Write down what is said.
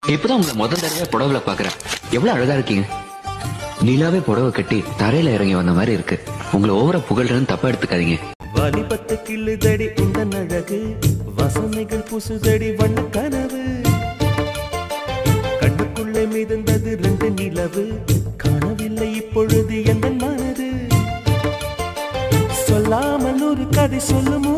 இப்பதான் உங்களை முதல் தடவை புடவைல பாக்குறேன். எவ்வளவு அழகா இருக்கீங்க. நீலாவே புடவை கட்டி தரையில இறங்கி வந்த மாதிரி இருக்கு. உங்களை ஓவரா புகழ்றேன்னு தப்பா எடுத்துக்காதீங்க. வாலிபத்து கிள்ளுதடி உந்தன் அழகு, வசனைகள் புசுதடி வண்ண கனவு, கண்ணுக்குள்ளே மிதந்தது 2 நிலவு, காணவில்லை இப்பொழுது எந்த மனது, சொல்லாமல் ஒரு கதை சொல்லும்